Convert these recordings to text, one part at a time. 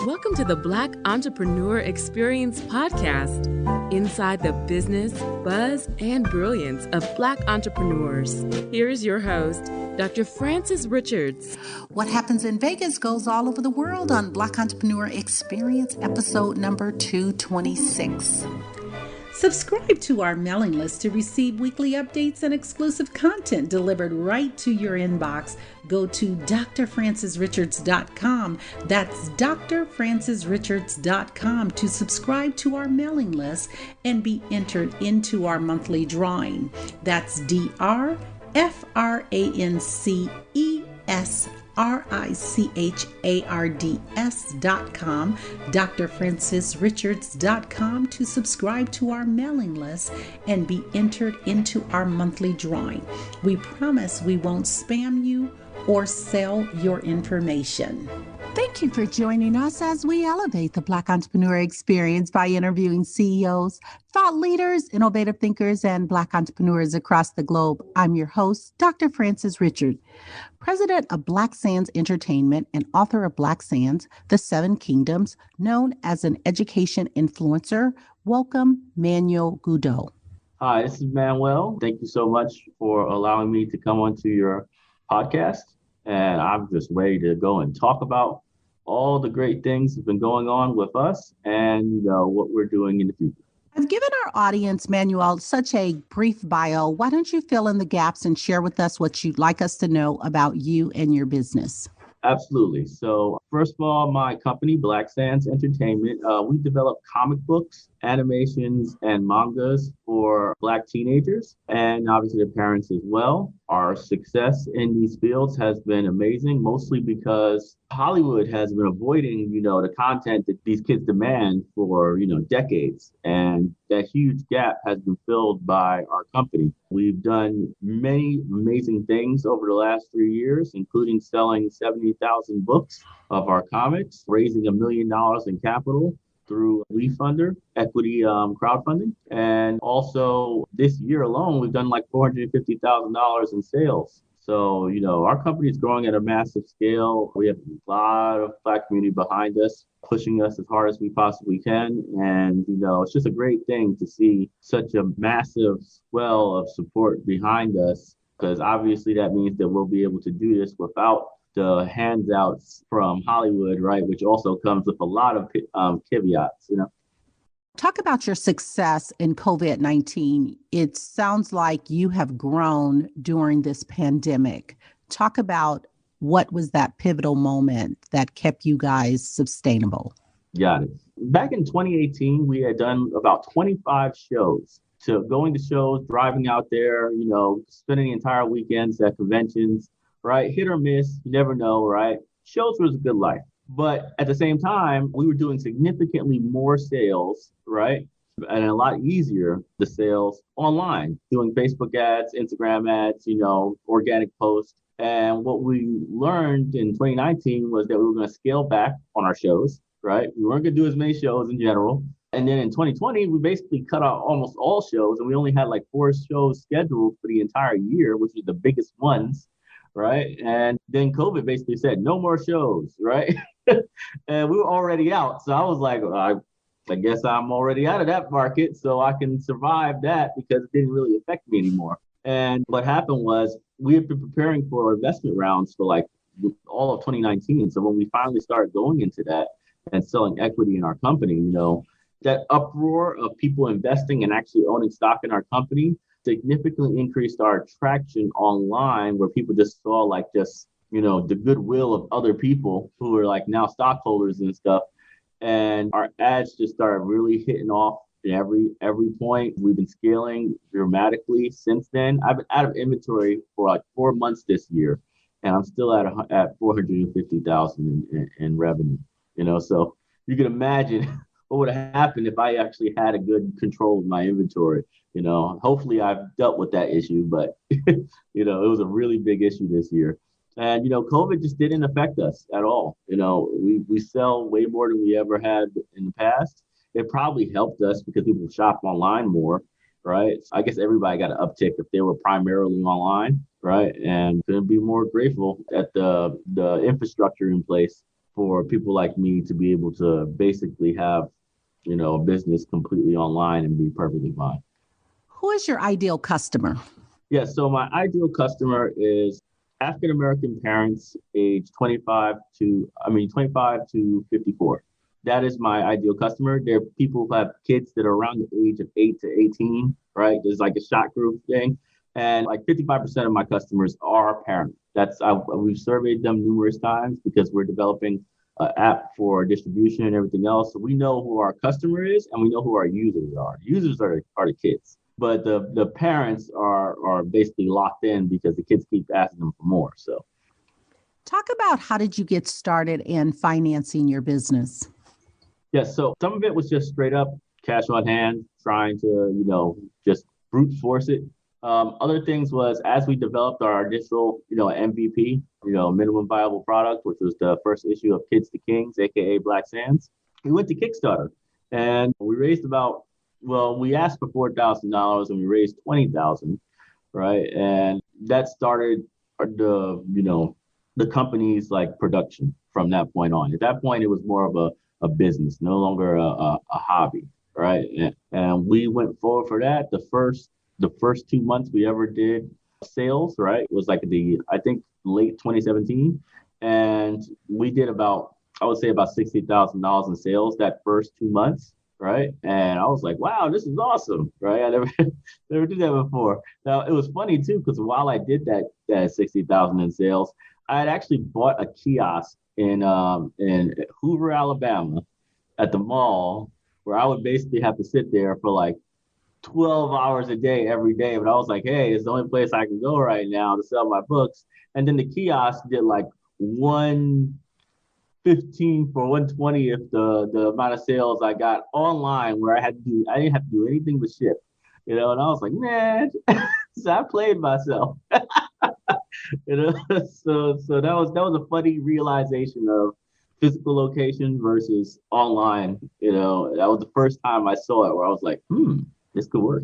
Welcome to the Black Entrepreneur Experience podcast, inside the business, buzz, and brilliance of Black entrepreneurs. Here is your host, Dr. Frances Richards. What happens in Vegas goes all over the world on Black Entrepreneur Experience, episode number 226. Subscribe to our mailing list to receive weekly updates and exclusive content delivered right to your inbox. Go to drfrancesrichards.com. That's drfrancesrichards.com to subscribe to our mailing list and be entered into our monthly drawing. That's drfrancesrichards.com, drfrancesrichards.com to subscribe to our mailing list and be entered into our monthly drawing. We promise we won't spam you or sell your information. Thank you for joining us as we elevate the Black Entrepreneur Experience by interviewing CEOs, thought leaders, innovative thinkers, and Black entrepreneurs across the globe. I'm your host, Dr. Frances Richards, president of Black Sands Entertainment and author of Black Sands, The Seven Kingdoms, known as an education influencer. Welcome, Manuel Godoy. Hi, this is Manuel. Thank you so much for allowing me to come onto your podcast. And I'm just ready to go and talk about all the great things that have been going on with us and what we're doing in the future. I've given our audience, Manuel, such a brief bio. Why don't you fill in the gaps and share with us what you'd like us to know about you and your business? Absolutely. So first of all, my company, Black Sands Entertainment, we develop comic books, animations, and mangas for Black teenagers and obviously their parents as well. Our success in these fields has been amazing, mostly because Hollywood has been avoiding, the content that these kids demand for, decades. And that huge gap has been filled by our company. We've done many amazing things over the last 3 years, including selling 70,000 books of our comics, raising $1 million in capital through WeFunder, equity crowdfunding. And also this year alone, we've done like $450,000 in sales. So, our company is growing at a massive scale. We have a lot of Black community behind us, pushing us as hard as we possibly can. And, it's just a great thing to see such a massive swell of support behind us, because obviously that means that we'll be able to do this without the handouts from Hollywood, right? Which also comes with a lot of caveats, Talk about your success in COVID-19. It sounds like you have grown during this pandemic. Talk about what was that pivotal moment that kept you guys sustainable. Got it. Back in 2018, we had done about 25 shows. So going to shows, driving out there, spending entire weekends at conventions, right? Hit or miss, you never know, right? Shows was a good life. But at the same time, we were doing significantly more sales, right? And a lot easier, the sales online, doing Facebook ads, Instagram ads, organic posts. And what we learned in 2019 was that we were going to scale back on our shows, right? We weren't going to do as many shows in general. And then in 2020, we basically cut out almost all shows. And we only had like 4 shows scheduled for the entire year, which was the biggest ones, right? And then COVID basically said, no more shows, right? And we were already out. So I was like, I guess I'm already out of that market, so I can survive that because it didn't really affect me anymore. And what happened was we had been preparing for investment rounds for like all of 2019. So when we finally started going into that and selling equity in our company, that uproar of people investing and actually owning stock in our company significantly increased our traction online, where people just saw the goodwill of other people who are like now stockholders and stuff. And our ads just started really hitting off at every point. We've been scaling dramatically since then. I've been out of inventory for like 4 months this year, and I'm still at 450,000 in revenue. So you can imagine what would have happened if I actually had a good control of my inventory. Hopefully I've dealt with that issue, but it was a really big issue this year. And, COVID just didn't affect us at all. We sell way more than we ever had in the past. It probably helped us because people shop online more, right? I guess everybody got an uptick if they were primarily online, right? And couldn't be more grateful at the infrastructure in place for people like me to be able to basically have, a business completely online and be perfectly fine. Who is your ideal customer? Yeah, so my ideal customer is African American parents age 25 to 54. That is my ideal customer. They're people who have kids that are around the age of 8 to 18, right? There's like a shot group thing. And like 55% of my customers are parents. We've surveyed them numerous times because we're developing an app for distribution and everything else. So we know who our customer is and we know who our users are. Users are the kids. But the parents are basically locked in because the kids keep asking them for more. So talk about how did you get started in financing your business? Yes, so some of it was just straight up cash on hand, trying to, just brute force it. Other things was as we developed our initial, MVP, minimum viable product, which was the first issue of Kids to Kings, aka Black Sands. We went to Kickstarter and we raised we asked for $4,000 and we raised $20,000, right? And that started the company's like production from that point on. At that point, it was more of a business, no longer a hobby, right? And we went forward for that. The first 2 months we ever did sales, right, was like I think late 2017, and we did I would say about $60,000 in sales that first 2 months, right? And I was like, wow, this is awesome, right? I never did that before. Now it was funny too because while I did that 60,000 in sales, I had actually bought a kiosk in Hoover, Alabama, at the mall, where I would basically have to sit there for like 12 hours a day every day. But I was like, hey, it's the only place I can go right now to sell my books. And then the kiosk did like 115 for 120 if the amount of sales I got online, where I didn't have to do anything but ship, and I was like, man, so I played myself. So that was a funny realization of physical location versus online. That was the first time I saw it where I was like, this could work.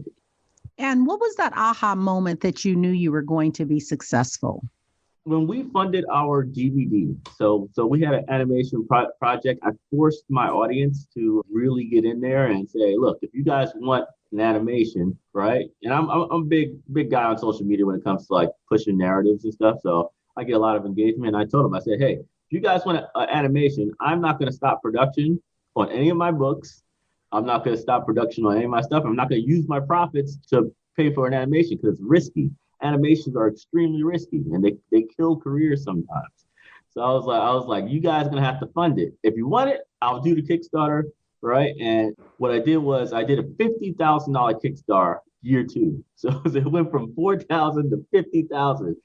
And what was that aha moment that you knew you were going to be successful? When we funded our DVD, so we had an animation project. I forced my audience to really get in there and say, look, if you guys want an animation, right? And I'm a big guy on social media when it comes to like pushing narratives and stuff. So I get a lot of engagement. I told them, I said, hey, if you guys want an animation, I'm not going to stop production on any of my books. I'm not going to stop production on any of my stuff. I'm not going to use my profits to pay for an animation because it's risky. Animations are extremely risky and they kill careers sometimes. So I was like, you guys are gonna have to fund it. If you want it, I'll do the Kickstarter, right? And what I did was I did a $50,000 Kickstarter year 2. So it went from 4,000 to 50,000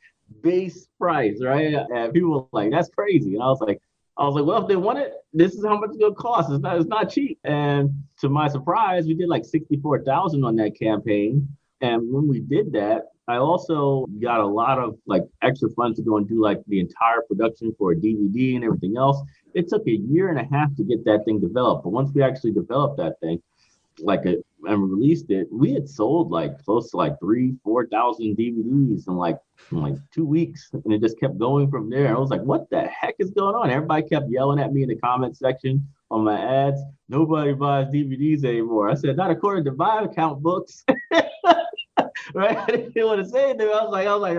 base price, right? And people were like, that's crazy. And I was like, well, if they want it, this is how much it's gonna cost. It's not cheap. And to my surprise, we did like 64,000 on that campaign. And when we did that, I also got a lot of like extra funds to go and do like the entire production for a DVD and everything else. It took a year and a half to get that thing developed. But once we actually developed that thing, and released it, we had sold like close to like 3,000-4,000 DVDs in like 2 weeks. And it just kept going from there. And I was like, what the heck is going on? Everybody kept yelling at me in the comment section on my ads. Nobody buys DVDs anymore. I said, not according to my account books. Right? I didn't want to say anything. I was like,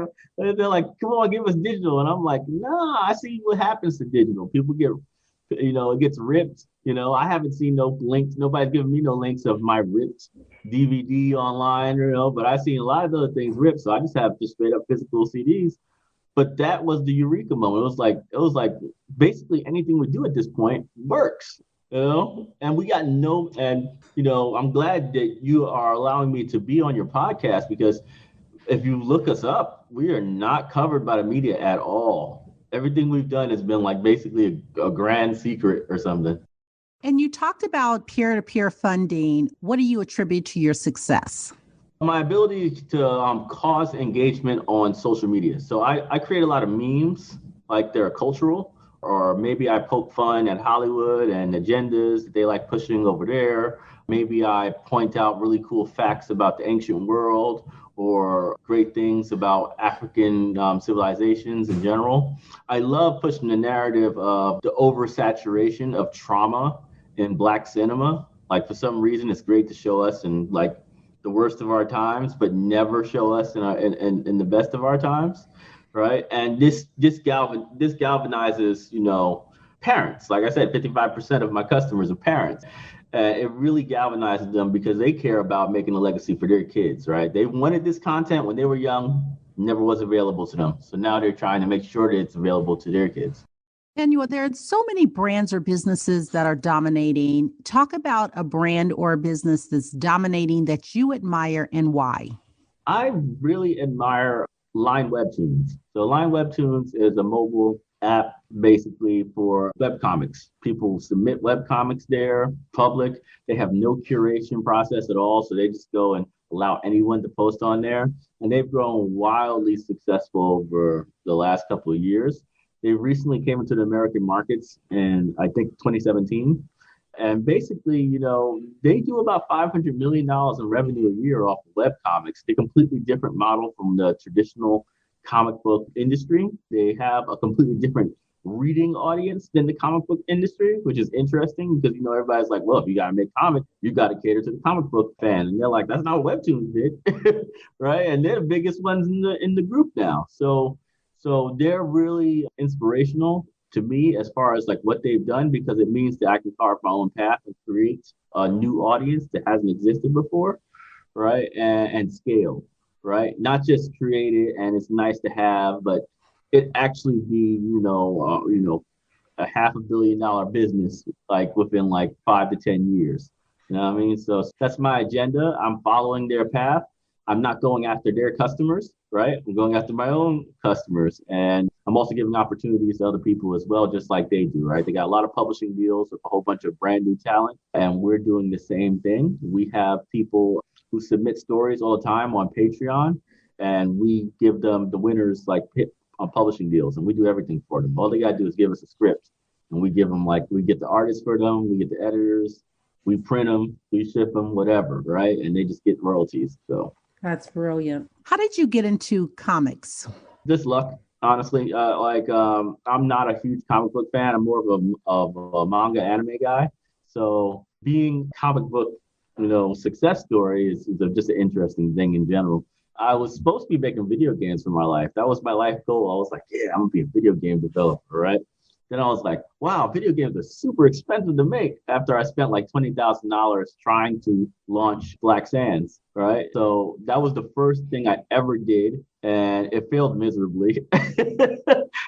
they're like, come on, give us digital. And I'm like, nah, I see what happens to digital. People get, it gets ripped. I haven't seen no links. Nobody's giving me no links of my ripped DVD online, but I've seen a lot of other things ripped. So I just have just straight up physical CDs. But that was the eureka moment. It was like basically anything we do at this point works. And we got I'm glad that you are allowing me to be on your podcast, because if you look us up, we are not covered by the media at all. Everything we've done has been like basically a grand secret or something. And you talked about peer-to-peer funding. What do you attribute to your success? My ability to cause engagement on social media. So I create a lot of memes, like they're cultural, or maybe I poke fun at Hollywood and agendas that they like pushing over there. Maybe I point out really cool facts about the ancient world or great things about African civilizations in general. I love pushing the narrative of the oversaturation of trauma in Black cinema. Like, for some reason, it's great to show us in like the worst of our times, but never show us in the best of our times, right? And this galvanizes, parents. Like I said, 55% of my customers are parents. It really galvanizes them because they care about making a legacy for their kids, right? They wanted this content when they were young, never was available to them. So now they're trying to make sure that it's available to their kids. Manuel, there are so many brands or businesses that are dominating. Talk about a brand or a business that's dominating that you admire and why. I really admire Line Webtoons. So Line Webtoons is a mobile app basically for webcomics. People submit webcomics there, public. They have no curation process at all. So they just go and allow anyone to post on there. And they've grown wildly successful over the last couple of years. They recently came into the American markets in, I think, 2017. And basically, they do about $500 million in revenue a year off of webcomics. They're a completely different model from the traditional comic book industry. They have a completely different reading audience than the comic book industry, which is interesting because, everybody's like, well, if you got to make comics, you got to cater to the comic book fan. And they're like, that's not what Webtoons did, right? And they're the biggest ones in the group now. So they're really inspirational to me as far as like what they've done, because it means that I can carve my own path and create a new audience that hasn't existed before, right? And scale, right? Not just create it and it's nice to have, but it actually be, a $500 million business like within like 5 to 10 years. You know what I mean? So that's my agenda. I'm following their path. I'm not going after their customers, right? I'm going after my own customers. And I'm also giving opportunities to other people as well, just like they do, right? They got a lot of publishing deals with a whole bunch of brand new talent. And we're doing the same thing. We have people who submit stories all the time on Patreon, and we give them the winners like on publishing deals, and we do everything for them. All they got to do is give us a script, and we give them we get the artists for them, we get the editors, we print them, we ship them, whatever, right? And they just get royalties. So. That's brilliant. How did you get into comics? Just luck, honestly. I'm not a huge comic book fan. I'm more of a manga anime guy. So being comic book, success story is just an interesting thing in general. I was supposed to be making video games for my life. That was my life goal. I was like, yeah, I'm gonna be a video game developer, right? Then I was like, wow, video games are super expensive to make after I spent like $20,000 trying to launch Black Sands, right? So that was the first thing I ever did, and it failed miserably,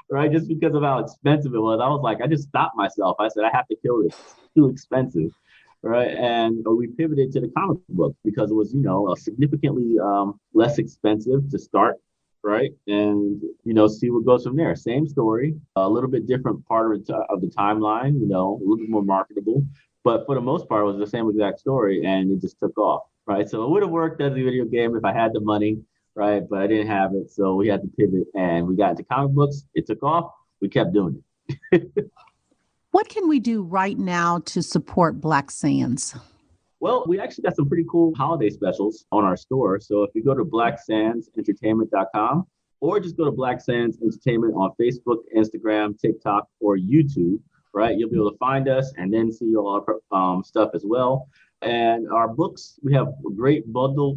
right? Just because of how expensive it was. I was like, I just stopped myself. I said, I have to kill this. It's too expensive, right? And we pivoted to the comic book because it was, significantly less expensive to start, right? And, see what goes from there. Same story, a little bit different part of the timeline, a little bit more marketable. But for the most part, it was the same exact story, and it just took off, right? So it would have worked as a video game if I had the money, right? But I didn't have it, so we had to pivot, and we got into comic books. It took off. We kept doing it. What can we do right now to support Black Sands? Well, we actually got some pretty cool holiday specials on our store. So if you go to blacksandsentertainment.com or just go to Black Sands Entertainment on Facebook, Instagram, TikTok, or YouTube, right? You'll be able to find us and then see all our stuff as well. And our books, we have great bundle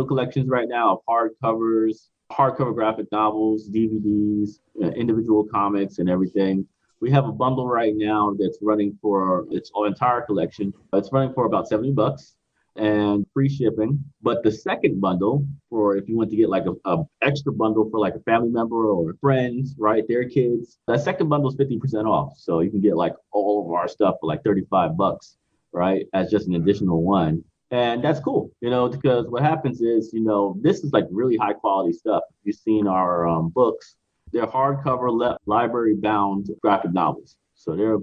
collections right now of hardcover graphic novels, DVDs, individual comics, and everything. We have a bundle right now that's running for its entire collection. It's running for about $70 and free shipping. But the second bundle, for if you want to get like a extra bundle for like a family member or friends, right, their kids, that second bundle is 50% off. So you can get like all of our stuff for like $35, right, as just an additional one. And that's cool, because what happens is, this is like really high quality stuff. You've seen our books. They're hardcover, library bound graphic novels. So they're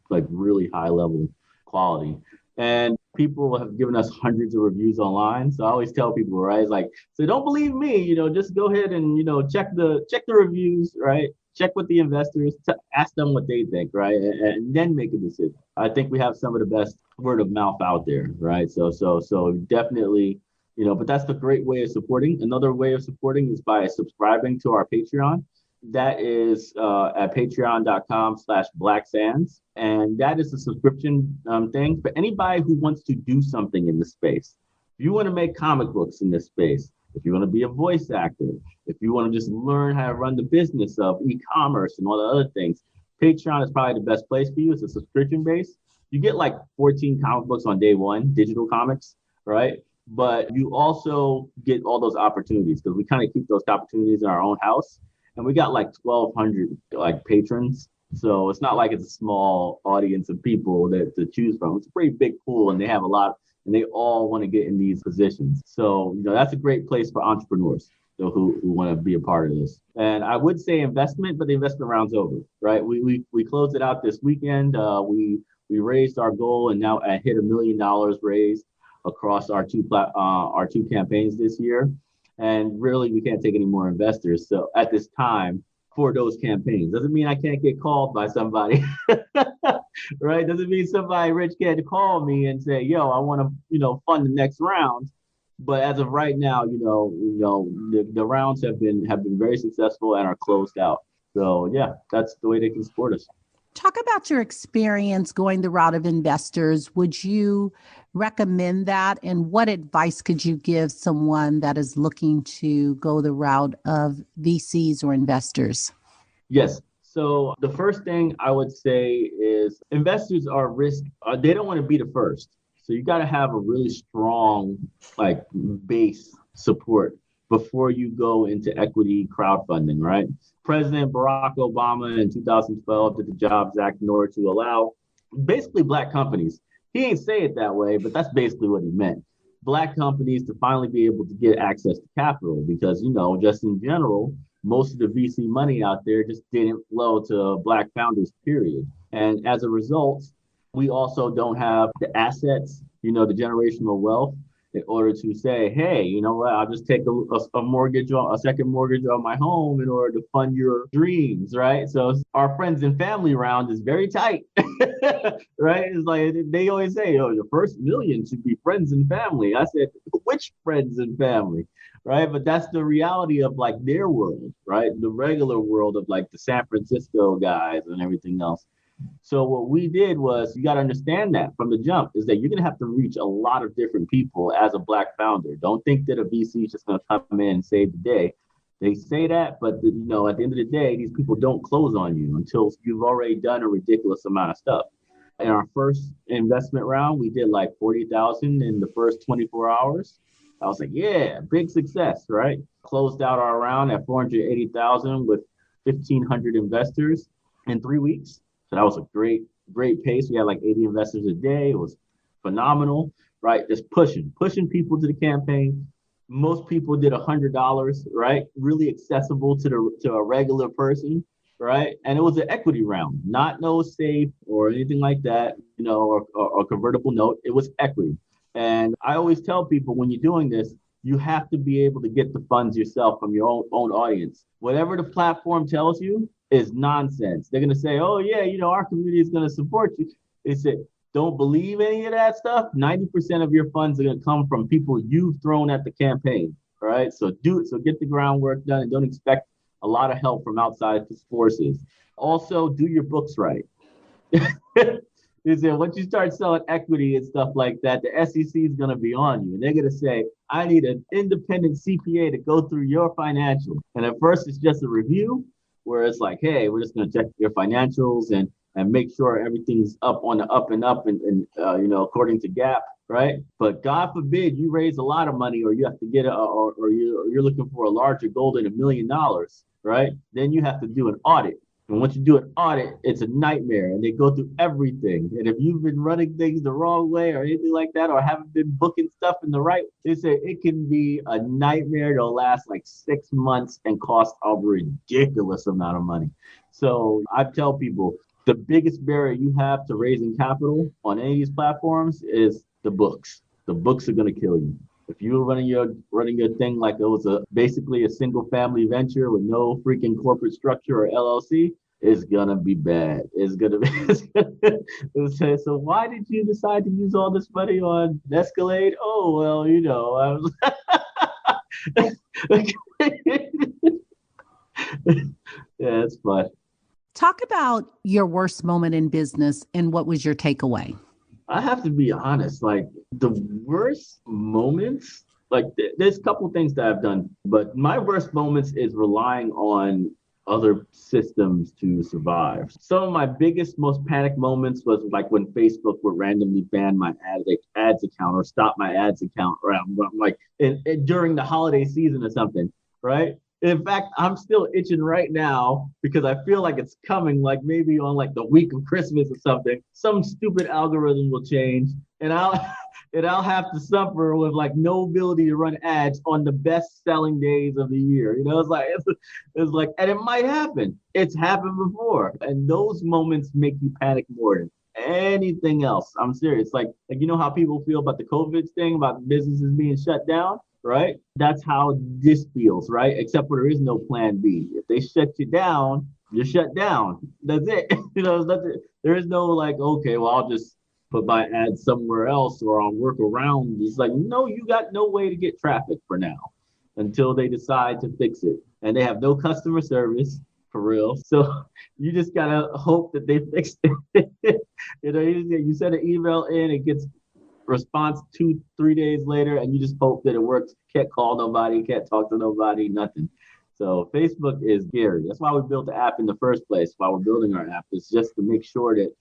like really high level quality. And people have given us hundreds of reviews online. So I always tell people, right, it's like, so don't believe me, just go ahead and, check the reviews, right? check with the investors, to ask them what they think, right? And then make a decision. I think we have some of the best word of mouth out there, right? So definitely, but that's the great way of supporting. Another way of supporting is by subscribing to our Patreon. That is at patreon.com/blacksands. And that is a subscription thing for anybody who wants to do something in the space. If you want to make comic books in this space, if you want to be a voice actor, if you want to just learn how to run the business of e-commerce and all the other things, Patreon is probably the best place for you. It's a subscription base. You get like 14 comic books on day one, digital comics, right? But you also get all those opportunities because we kind of keep those opportunities in our own house. And we got like 1,200 like patrons. So it's not like it's a small audience of people that to choose from. It's a pretty big pool, and they have a lot, and they all want to get in these positions. So, that's a great place for entrepreneurs who want to be a part of this. And I would say investment, but the investment round's over, right? We closed it out this weekend. We raised our goal, and now I hit $1 million raised across our two campaigns this year. And really, we can't take any more investors. So at this time for those campaigns, doesn't mean I can't get called by somebody, right? Doesn't mean somebody rich can't call me and say, yo, I want to, fund the next round. But as of right now, the rounds have been very successful and are closed out. So yeah, that's the way they can support us. Talk about your experience going the route of investors. Would you recommend that? And what advice could you give someone that is looking to go the route of VCs or investors? Yes. So the first thing I would say is investors are they don't want to be the first. So you got to have a really strong base support before you go into equity crowdfunding, right? President Barack Obama in 2012 did the Jobs Act in order to allow basically Black companies. He ain't say it that way, but that's basically what he meant. Black companies to finally be able to get access to capital because, just in general, most of the VC money out there just didn't flow to Black founders, period. And as a result, we also don't have the assets, the generational wealth in order to say, hey, you know what, I'll just take a second mortgage on my home in order to fund your dreams, right? So our friends and family round is very tight, right? It's like they always say, the first million should be friends and family. I said, which friends and family, right? But that's the reality of their world, right? The regular world of the San Francisco guys and everything else. So what we did was, you got to understand that from the jump is that you're going to have to reach a lot of different people as a Black founder. Don't think that a VC is just going to come in and save the day. They say that, but at the end of the day, these people don't close on you until you've already done a ridiculous amount of stuff. In our first investment round, we did like 40,000 in the first 24 hours. I was like, yeah, big success, right? Closed out our round at 480,000 with 1,500 investors in 3 weeks. So that was a great pace. We had like 80 investors a day. It was phenomenal, right? Just pushing people to the campaign. Most people did $100, right? Really accessible to a regular person, right? And it was an equity round, not no safe or anything like that, or convertible note. It was equity. And I always tell people, when you're doing this, you have to be able to get the funds yourself from your own audience. Whatever the platform tells you is nonsense. They're going to say, oh, yeah, our community is going to support you. They said, don't believe any of that stuff. 90% of your funds are going to come from people you've thrown at the campaign. All right. So get the groundwork done and don't expect a lot of help from outside forces. Also, do your books right. They said, once you start selling equity and stuff like that, the SEC is going to be on you. And they're going to say, I need an independent CPA to go through your financials. And at first, it's just a review where it's like, hey, we're just going to check your financials and make sure everything's up on the up and up and according to GAAP, right? But God forbid you raise a lot of money or you have to get or you're looking for a larger goal than $1 million, right? Then you have to do an audit. And once you do an audit, it's a nightmare and they go through everything. And if you've been running things the wrong way or anything like that, or haven't been booking stuff in the right, they say it can be a nightmare to last like 6 months and cost a ridiculous amount of money. So I tell people the biggest barrier you have to raising capital on any of these platforms is the books. The books are going to kill you. If you were running your thing like it was basically a single family venture with no freaking corporate structure or LLC, it's gonna be bad. It's gonna be. So why did you decide to use all this money on Escalade? Oh well, I was. Yeah, it's fun. Talk about your worst moment in business and what was your takeaway? I have to be honest, like the worst moments, like there's a couple things that I've done, but my worst moments is relying on other systems to survive. Some of my biggest, most panic moments was like when Facebook would randomly ban my ads account or stop my ads account, or I'm like during the holiday season or something, right? In fact, I'm still itching right now because I feel like it's coming, like maybe on like the week of Christmas or something. Some stupid algorithm will change, and I'll have to suffer with like no ability to run ads on the best selling days of the year. It's like, and it might happen. It's happened before, and those moments make you panic more than anything else. I'm serious. Like how people feel about the COVID thing, about businesses being shut down, right? That's how this feels, right? Except for there is no plan B. If they shut you down, you're shut down. That's it. There is no like, okay, well, I'll just put my ad somewhere else or I'll work around. It's like, no, you got no way to get traffic for now until they decide to fix it. And they have no customer service for real. So you just gotta hope that they fix it. You send an email in, it gets response 2-3 days later, and you just hope that it works. Can't call nobody, can't talk to nobody, nothing. So Facebook is scary. That's why we built the app in the first place. Why we're building our app is just to make sure that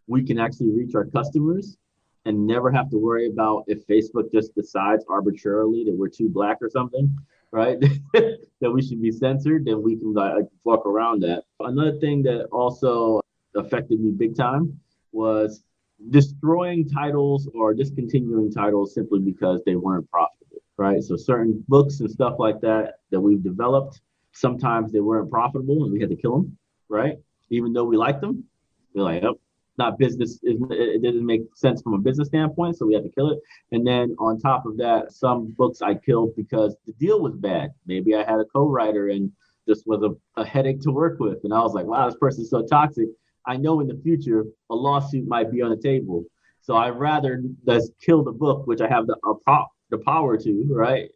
we can actually reach our customers and never have to worry about if Facebook just decides arbitrarily that we're too black or something, right? That we should be censored, then we can like walk around that. Another thing that also affected me big time was destroying titles or discontinuing titles simply because they weren't profitable, right? So certain books and stuff like that we've developed, sometimes they weren't profitable and we had to kill them, right? Even though we liked them, we're like, oh, not business. It didn't make sense from a business standpoint, so we had to kill it. And then on top of that, some books I killed because the deal was bad. Maybe I had a co-writer and this was a headache to work with, and I was like, wow, this person's so toxic. I know in the future a lawsuit might be on the table, so I'd rather just kill the book, which I have the power to, right,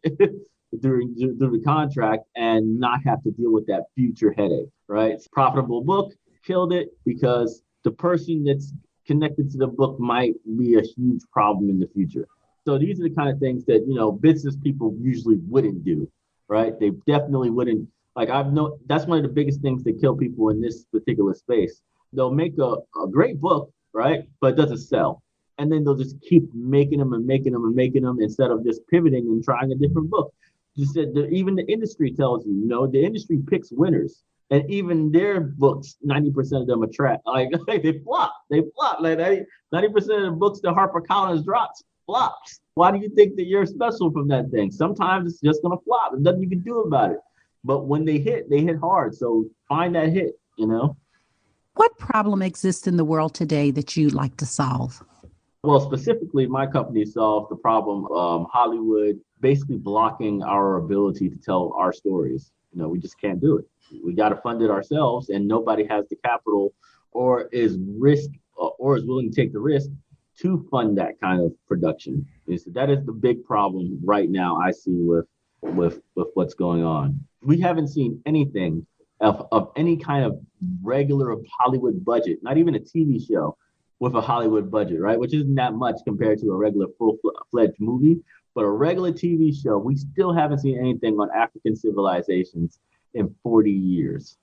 through the contract, and not have to deal with that future headache, right? It's a profitable book, killed it because the person that's connected to the book might be a huge problem in the future. So these are the kind of things that business people usually wouldn't do, right? They definitely wouldn't. Like that's one of the biggest things that kill people in this particular space. They'll make a great book, right? But it doesn't sell. And then they'll just keep making them and making them and making them instead of just pivoting and trying a different book. Just even the industry tells you, the industry picks winners. And even their books, 90% of them are trash. Like they flop. Like 90% of the books that HarperCollins drops flops. Why do you think that you're special from that thing? Sometimes it's just gonna flop. There's nothing you can do about it. But when they hit hard. So find that hit, What problem exists in the world today that you'd like to solve? Well, specifically, my company solved the problem of Hollywood basically blocking our ability to tell our stories. We just can't do it. We got to fund it ourselves, and nobody has the capital or is willing to take the risk to fund that kind of production. So that is the big problem right now I see with what's going on. We haven't seen anything of any kind of regular Hollywood budget, not even a TV show with a Hollywood budget, right? Which isn't that much compared to a regular full-fledged movie. But a regular TV show, we still haven't seen anything on African civilizations in 40 years.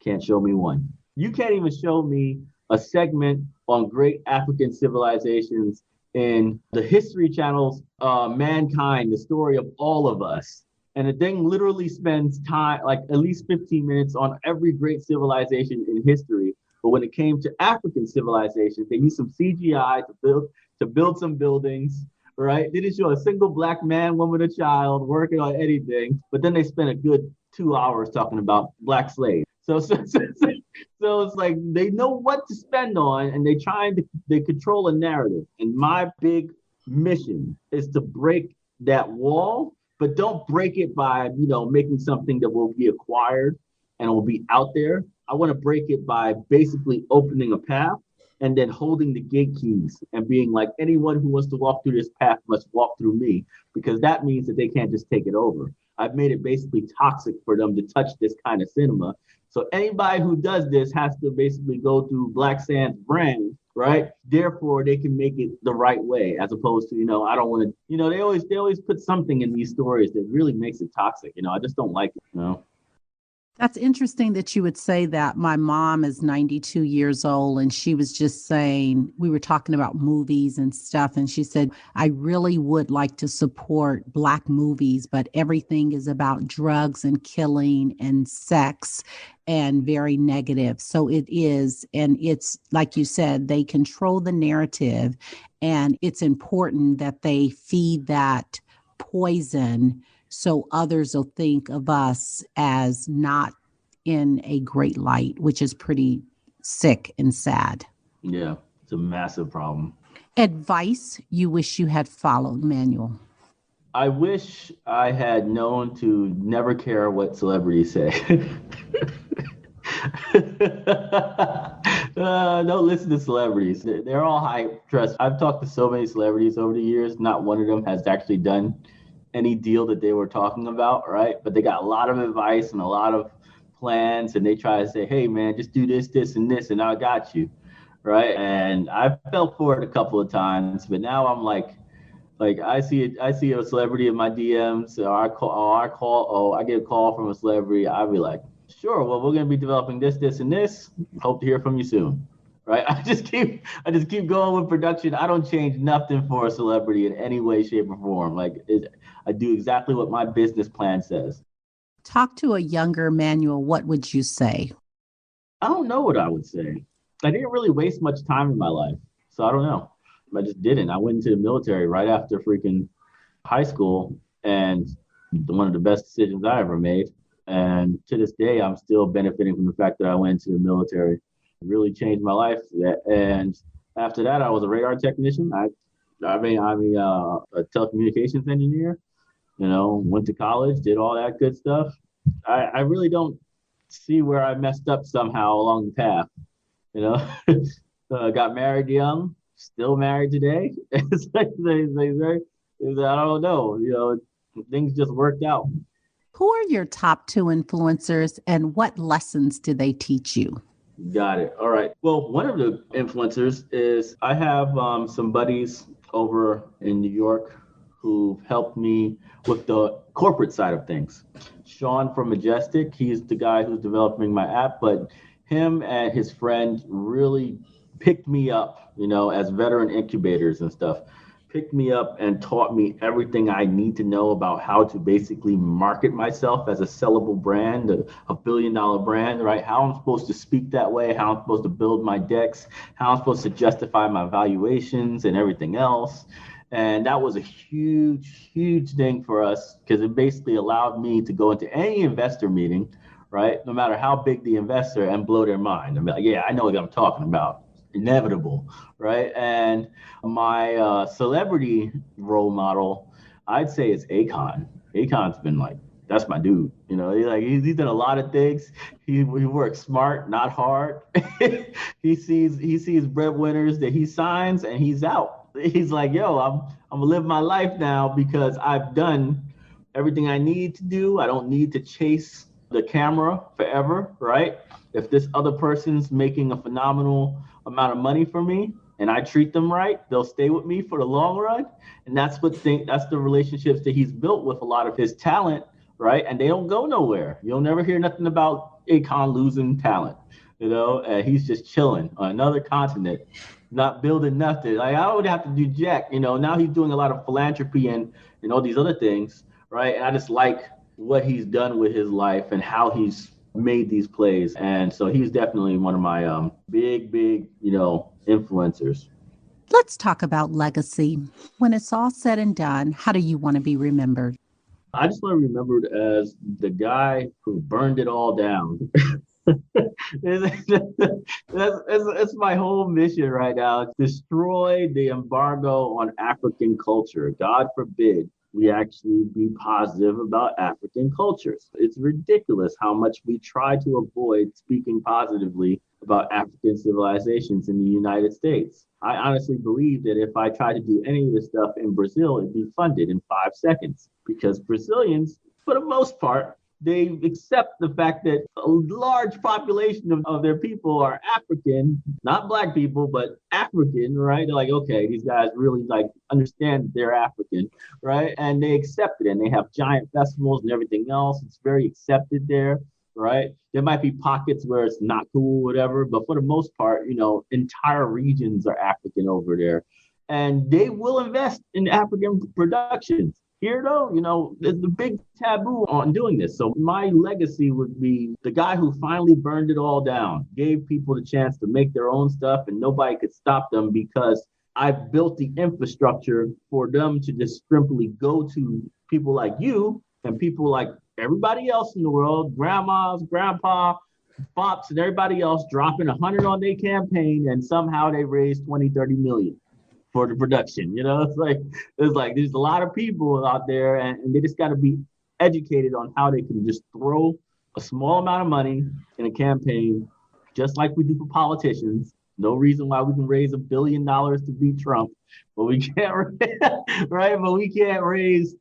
Can't show me one. You can't even show me a segment on great African civilizations in the History Channel's Mankind, the story of all of us. And the thing literally spends time, like at least 15 minutes on every great civilization in history. But when it came to African civilizations, they used some CGI to build some buildings, right? They didn't show a single black man, woman, or child working on anything. But then they spent a good 2 hours talking about black slaves. So it's like they know what to spend on, and they control a narrative. And my big mission is to break that wall, but don't break it by, making something that will be acquired and will be out there. I want to break it by basically opening a path and then holding the gate keys and being like, anyone who wants to walk through this path must walk through me, because that means that they can't just take it over. I've made it basically toxic for them to touch this kind of cinema. So anybody who does this has to basically go through Black Sand's brand, right? Therefore, they can make it the right way, as opposed to, I don't want to, they always put something in these stories that really makes it toxic. I just don't like it. That's interesting that you would say that. My mom is 92 years old, and she was just saying, we were talking about movies and stuff, and she said, I really would like to support Black movies, but everything is about drugs and killing and sex and very negative. So it is, and it's like you said, they control the narrative, and it's important that they feed that poison so others will think of us as not in a great light, which is pretty sick and sad. Yeah, it's a massive problem. Advice you wish you had followed, Manuel? I wish I had known to never care what celebrities say. Don't listen to celebrities. They're all hype. Trust. I've talked to so many celebrities over the years. Not one of them has actually done any deal that they were talking about, right? But they got a lot of advice and a lot of plans, and they try to say, hey man, just do this, this, and this, and I got you, right? And I fell for it a couple of times, but now I'm like I see a celebrity in my DMs, or I get a call from a celebrity. I'll be like, sure, well, we're gonna be developing this, this, and this. Hope to hear from you soon. Right? I just keep going with production. I don't change nothing for a celebrity in any way, shape, or form. I do exactly what my business plan says. Talk to a younger Manuel. What would you say? I don't know what I would say. I didn't really waste much time in my life, so I don't know. I just didn't. I went into the military right after freaking high school, and one of the best decisions I ever made. And to this day, I'm still benefiting from the fact that I went into the military. Really changed my life. And after that, I was a radar technician. I'm a telecommunications engineer. Went to college, did all that good stuff. I really don't see where I messed up somehow along the path. Got married young, still married today. It's like I don't know. Things just worked out. Who are your top two influencers, and what lessons do they teach you? Got it. All right. Well, one of the influencers is I have some buddies over in New York who've helped me with the corporate side of things. Sean from Majestic, he's the guy who's developing my app, but him and his friend really picked me up, as veteran incubators and stuff. Picked me up and taught me everything I need to know about how to basically market myself as a sellable brand, a billion-dollar brand, right? How I'm supposed to speak that way, how I'm supposed to build my decks, how I'm supposed to justify my valuations and everything else. And that was a huge, huge thing for us, because it basically allowed me to go into any investor meeting, right? No matter how big the investor, and blow their mind. I'm like, yeah, I know what I'm talking about. Inevitable, right? And my celebrity role model, I'd say, is Akon. Akon's been that's my dude. He's done a lot of things. He works smart, not hard. he sees breadwinners that he signs, and he's out. He's like, yo, I'm gonna live my life now because I've done everything I need to do. I don't need to chase the camera forever, right? If this other person's making a phenomenal amount of money for me and I treat them right, they'll stay with me for the long run. And that's the relationships that he's built with a lot of his talent, right? And they don't go nowhere. You'll never hear nothing about Akon losing talent, and he's just chilling on another continent, not building nothing. I don't have to do jack, now he's doing a lot of philanthropy and all these other things, right? And I just like what he's done with his life and how he's made these plays. And so he's definitely one of my big, influencers. Let's talk about legacy. When it's all said and done, how do you want to be remembered? I just want to be remembered as the guy who burned it all down. That's my whole mission right now. Destroy the embargo on African culture. God forbid we actually be positive about African cultures. It's ridiculous how much we try to avoid speaking positively about African civilizations in the United States. I honestly believe that if I tried to do any of this stuff in Brazil, it'd be funded in 5 seconds because Brazilians, for the most part, they accept the fact that a large population of their people are African, not black people, but African, right? They're like, okay, these guys really like understand that they're African, right? And they accept it and they have giant festivals and everything else. It's very accepted there, right? There might be pockets where it's not cool, whatever, but for the most part, entire regions are African over there. And they will invest in African productions. Here, though, there's a big taboo on doing this. So my legacy would be the guy who finally burned it all down, gave people the chance to make their own stuff, and nobody could stop them because I built the infrastructure for them to just simply go to people like you and people like everybody else in the world, grandmas, grandpa, pops, and everybody else dropping 100 on their campaign, and somehow they raised 20, 30 million for the production. It's like there's a lot of people out there and they just got to be educated on how they can just throw a small amount of money in a campaign, just like we do for politicians. No reason why we can raise $1 billion to beat Trump, but we can't, right? But we can't raise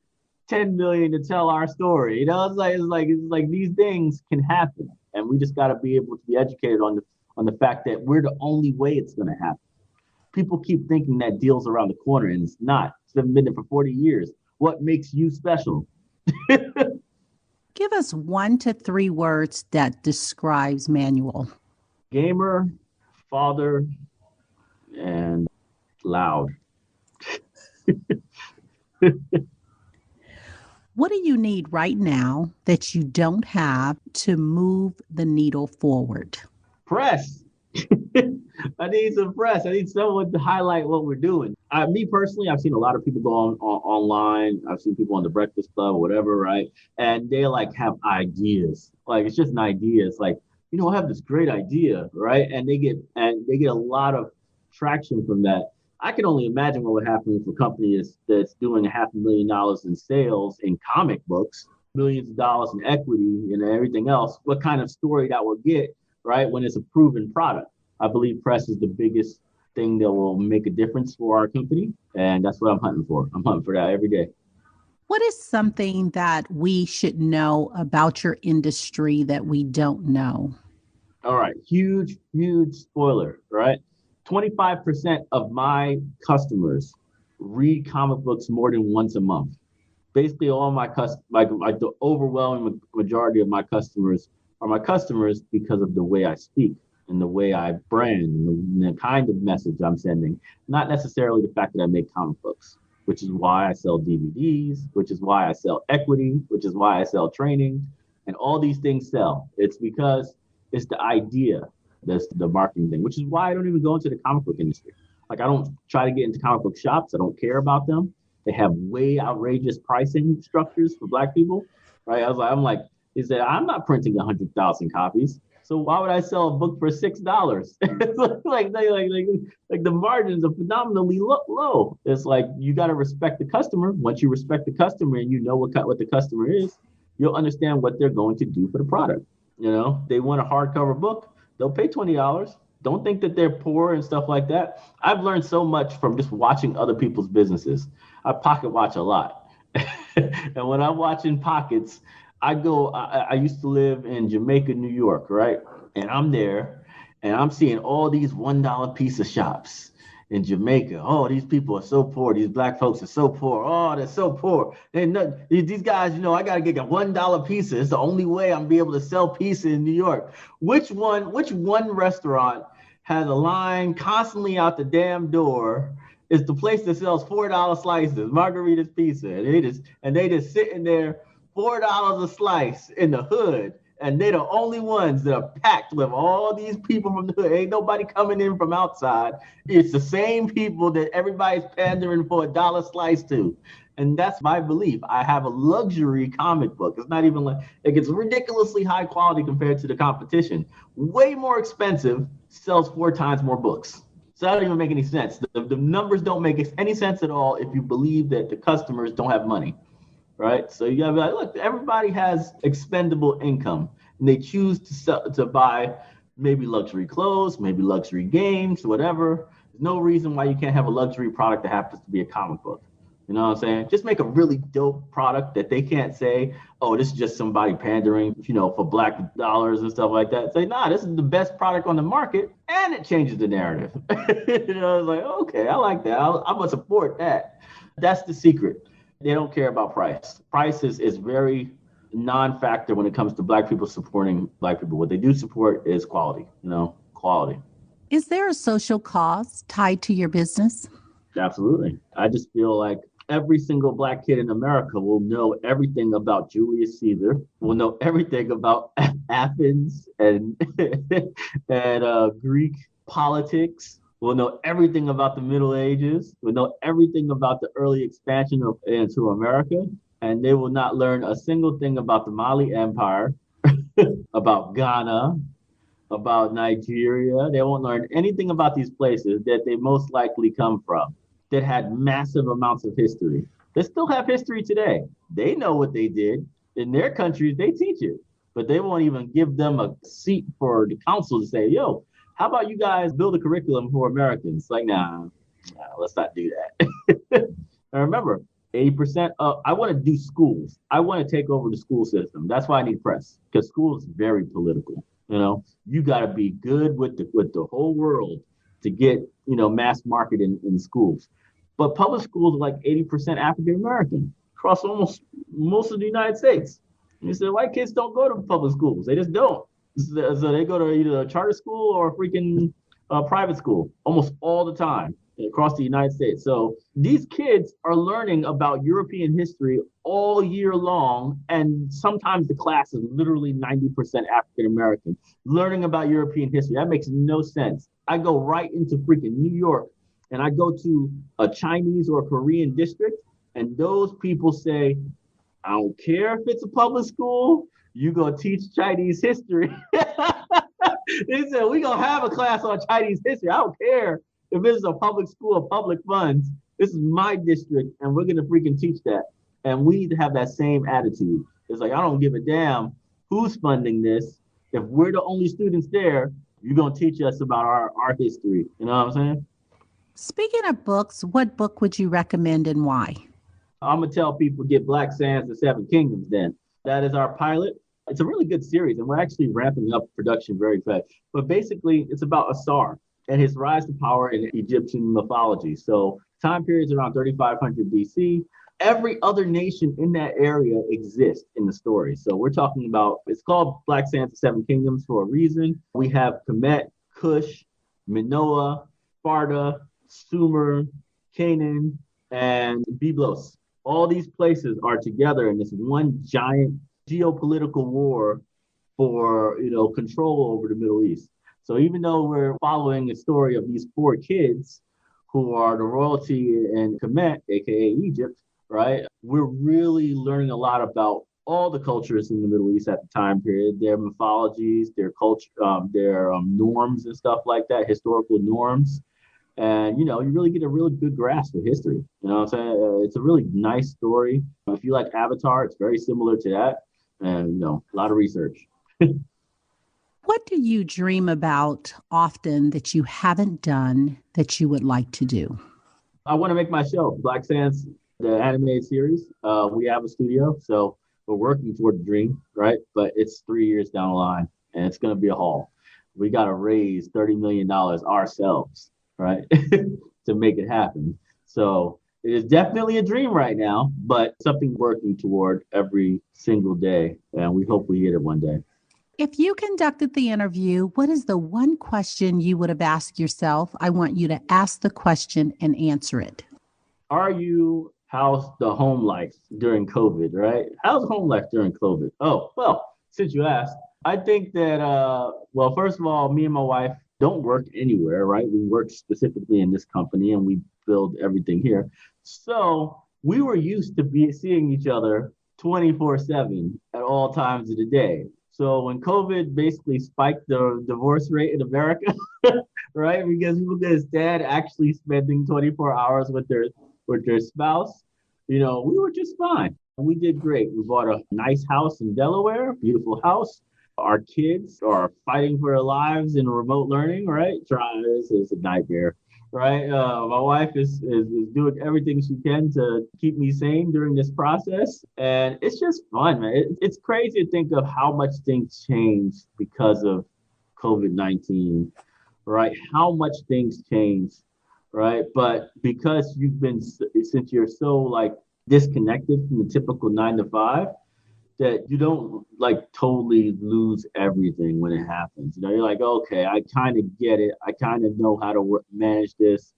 10 million to tell our story. It's like these things can happen, and we just got to be able to be educated on the fact that we're the only way it's going to happen. People keep thinking that deal's around the corner, and it's not. It's been there for 40 years. What makes you special? Give us 1 to 3 words that describes Manuel. Gamer, father, and loud. What do you need right now that you don't have to move the needle forward? Press. I need some press. I need someone to highlight what we're doing. Me personally, I've seen a lot of people go online. I've seen people on the Breakfast Club or whatever, right? And they like have ideas. Like it's just an idea. It's like, I have this great idea, right? And they get a lot of traction from that. I can only imagine what would happen if a company that's doing $500,000 in sales in comic books, millions of dollars in equity and everything else, what kind of story that will get, right, when it's a proven product. I believe press is the biggest thing that will make a difference for our company. And that's what I'm hunting for. I'm hunting for that every day. What is something that we should know about your industry that we don't know? All right. Huge spoiler, right? 25% of my customers read comic books more than once a month. Basically, all the overwhelming majority of my customers are my customers because of the way I speak and the way I brand and the kind of message I'm sending, not necessarily the fact that I make comic books, which is why I sell DVDs, which is why I sell equity, which is why I sell training, and all these things sell. It's because it's the idea that's the marketing thing, which is why I don't even go into the comic book industry. Like I don't try to get into comic book shops. I don't care about them. They have way outrageous pricing structures for Black people, right? He said, I'm not printing 100,000 copies. So why would I sell a book for $6? It's like the margins are phenomenally low. It's like you got to respect the customer. Once you respect the customer and you know what the customer is, you'll understand what they're going to do for the product. They want a hardcover book, they'll pay $20. Don't think that they're poor and stuff like that. I've learned so much from just watching other people's businesses. I pocket watch a lot. And when I'm watching pockets, I used to live in Jamaica, New York, right? And I'm there and I'm seeing all these $1 pizza shops in Jamaica. Oh, these people are so poor. These Black folks are so poor. Oh, they're so poor. These guys, I got to get a $1 pizza. It's the only way I'm be able to sell pizza in New York. Which one restaurant has a line constantly out the damn door? It's the place that sells $4 slices, Margarita's Pizza. And they just sitting there, $4 a slice in the hood. And they're the only ones that are packed with all these people from the hood. Ain't nobody coming in from outside. It's the same people that everybody's pandering for $1 slice to. And that's my belief. I have a luxury comic book. It's not even like it's ridiculously high quality compared to the competition. Way more expensive, sells 4 times more books. So that don't even make any sense. The numbers don't make any sense at all if you believe that the customers don't have money. right? So you gotta be like, look, everybody has expendable income, and they choose to buy maybe luxury clothes, maybe luxury games, whatever. There's no reason why you can't have a luxury product that happens to be a comic book. You know what I'm saying? Just make a really dope product that they can't say, oh, this is just somebody pandering, for black dollars and stuff like that. Say, nah, this is the best product on the market, and it changes the narrative. It's like, okay, I like that. I'm gonna support that. That's the secret. They don't care about price. Price is very non-factor when it comes to black people supporting black people. What they do support is quality, quality. Is there a social cause tied to your business? Absolutely. I just feel like every single black kid in America will know everything about Julius Caesar, will know everything about Athens and Greek politics, will know everything about the Middle Ages, will know everything about the early expansion into America, and they will not learn a single thing about the Mali Empire, about Ghana, about Nigeria. They won't learn anything about these places that they most likely come from, that had massive amounts of history. They still have history today. They know what they did. In their countries, they teach it, but they won't even give them a seat for the council to say, yo, how about you guys build a curriculum for Americans? Like, nah, let's not do that. And remember, 80% of, I want to do schools. I want to take over the school system. That's why I need press, because school is very political. You got to be good with the whole world to get, mass market in schools. But public schools are like 80% African American across almost most of the United States. And you say white kids don't go to public schools. They just don't. So they go to either a charter school or a freaking private school almost all the time across the United States. So these kids are learning about European history all year long. And sometimes the class is literally 90% African American learning about European history. That makes no sense. I go right into freaking New York and I go to a Chinese or Korean district, and those people say, I don't care if it's a public school, you gonna teach Chinese history. They said, we gonna have a class on Chinese history. I don't care if it's a public school or public funds. This is my district, and we're gonna freaking teach that. And we need to have that same attitude. It's like, I don't give a damn who's funding this. If we're the only students there, you're gonna teach us about our history. You know what I'm saying? Speaking of books, what book would you recommend and why? I'm going to tell people get Black Sands, The Seven Kingdoms then. That is our pilot. It's a really good series, and we're actually ramping up production very fast. But basically, it's about Asar and his rise to power in Egyptian mythology. So time periods around 3500 BC. Every other nation in that area exists in the story. So we're talking about, it's called Black Sands, The Seven Kingdoms for a reason. We have Kemet, Cush, Minoa, Sparta, Sumer, Canaan, and Byblos. All these places are together in this one giant geopolitical war for, control over the Middle East. So even though we're following the story of these four kids who are the royalty in Kemet, aka Egypt, right? We're really learning a lot about all the cultures in the Middle East at the time period, their mythologies, their culture, their norms and stuff like that, historical norms. And, you really get a really good grasp of history. You know what I'm saying? It's a really nice story. If you like Avatar, it's very similar to that. And, a lot of research. What do you dream about often that you haven't done that you would like to do? I want to make my show, Black Sands, the animated series. We have a studio, so we're working toward the dream, right? But it's 3 years down the line, and it's going to be a haul. We got to raise $30 million ourselves, right, to make it happen. So it is definitely a dream right now, but something working toward every single day. And we hope we hit it one day. If you conducted the interview, what is the one question you would have asked yourself? I want you to ask the question and answer it. How's the home life during COVID, right? How's home life during COVID? Oh, well, since you asked, I think that, first of all, me and my wife don't work anywhere, right? We work specifically in this company and we build everything here. So we were used to seeing each other 24/7 at all times of the day. So when COVID basically spiked the divorce rate in America, right? Because people couldn't stand actually spending 24 hours with their spouse, we were just fine. We did great. We bought a nice house in Delaware, beautiful house. Our kids are fighting for their lives in remote learning, right? This is a nightmare, right? My wife is doing everything she can to keep me sane during this process. And it's just fun, man. It's crazy to think of how much things changed because of COVID-19, right? How much things changed, right? But because since you're so like disconnected from the typical 9 to 5, that you don't like totally lose everything when it happens. You're like, okay, I kind of get it. I kind of know how to manage this,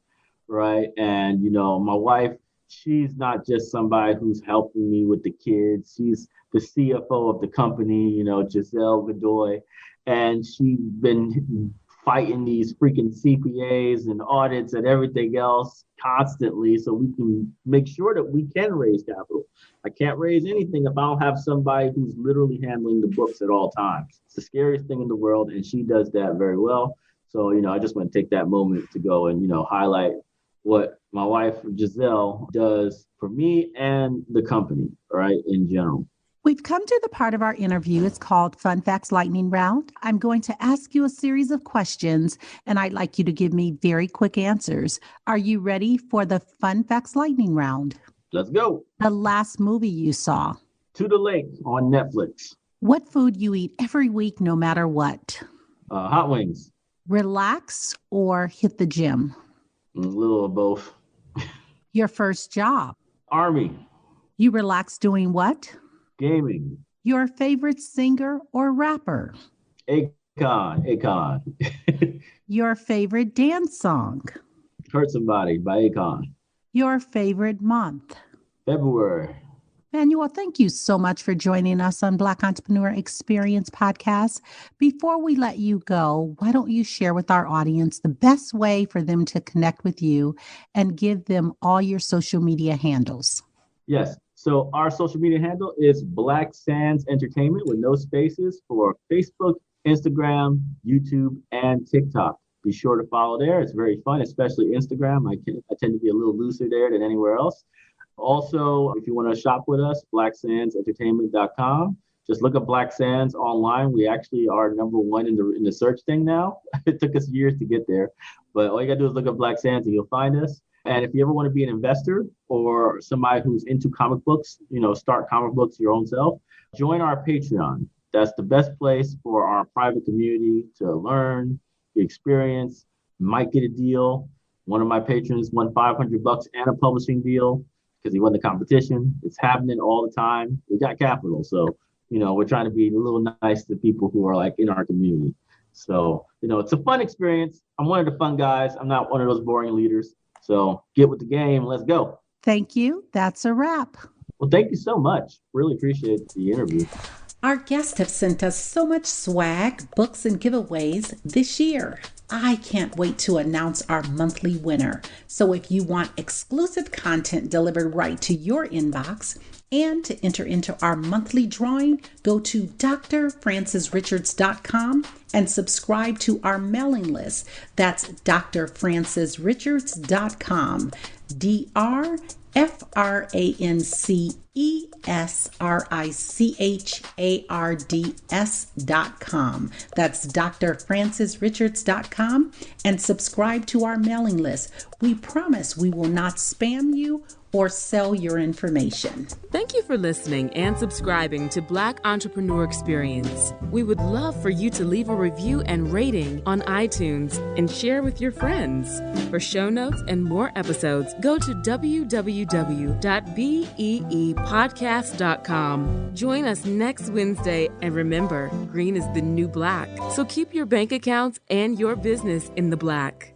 right? And my wife, she's not just somebody who's helping me with the kids. She's the CFO of the company, Manuel Godoy, and she's been fighting these freaking CPAs and audits and everything else constantly so we can make sure that we can raise capital. I can't raise anything if I don't have somebody who's literally handling the books at all times. It's the scariest thing in the world, and she does that very well. So, I just want to take that moment to go and, highlight what my wife, Giselle, does for me and the company, right, in general. We've come to the part of our interview. It's called Fun Facts Lightning Round. I'm going to ask you a series of questions, and I'd like you to give me very quick answers. Are you ready for the Fun Facts Lightning Round? Let's go. The last movie you saw? To the Lake on Netflix. What food you eat every week, no matter what? Hot wings. Relax or hit the gym? A little of both. Your first job? Army. You relax doing what? Gaming. Your favorite singer or rapper? Akon. Your favorite dance song? Hurt Somebody by Akon. Your favorite month? February. Manuel, thank you so much for joining us on Black Entrepreneur Experience Podcast. Before we let you go, why don't you share with our audience the best way for them to connect with you and give them all your social media handles? Yes. So our social media handle is Black Sands Entertainment with no spaces for Facebook, Instagram, YouTube, and TikTok. Be sure to follow there. It's very fun, especially Instagram. I tend to be a little looser there than anywhere else. Also, if you want to shop with us, blacksandsentertainment.com. Just look up Black Sands online. We actually are #1 in the search thing now. It took us years to get there, but all you gotta do is look up Black Sands and you'll find us. And if you ever want to be an investor or somebody who's into comic books, start comic books your own self, join our Patreon. That's the best place for our private community to learn, experience, might get a deal. One of my patrons won $500 and a publishing deal because he won the competition. It's happening all the time. We got capital. So, we're trying to be a little nice to people who are like in our community. So, it's a fun experience. I'm one of the fun guys. I'm not one of those boring leaders. So get with the game. Let's go. Thank you. That's a wrap. Well, thank you so much. Really appreciate the interview. Our guests have sent us so much swag, books, and giveaways this year. I can't wait to announce our monthly winner. So if you want exclusive content delivered right to your inbox and to enter into our monthly drawing, go to drfrancisrichards.com and subscribe to our mailing list. That's drfrancisrichards.com. drfrancisrichards.com. That's drfrancisrichards.com and subscribe to our mailing list. We promise we will not spam you or sell your information. Thank you for listening and subscribing to Black Entrepreneur Experience. We would love for you to leave a review and rating on iTunes and share with your friends. For show notes and more episodes, go to www.beepodcast.com. Join us next Wednesday, and remember, green is the new black. So keep your bank accounts and your business in the black.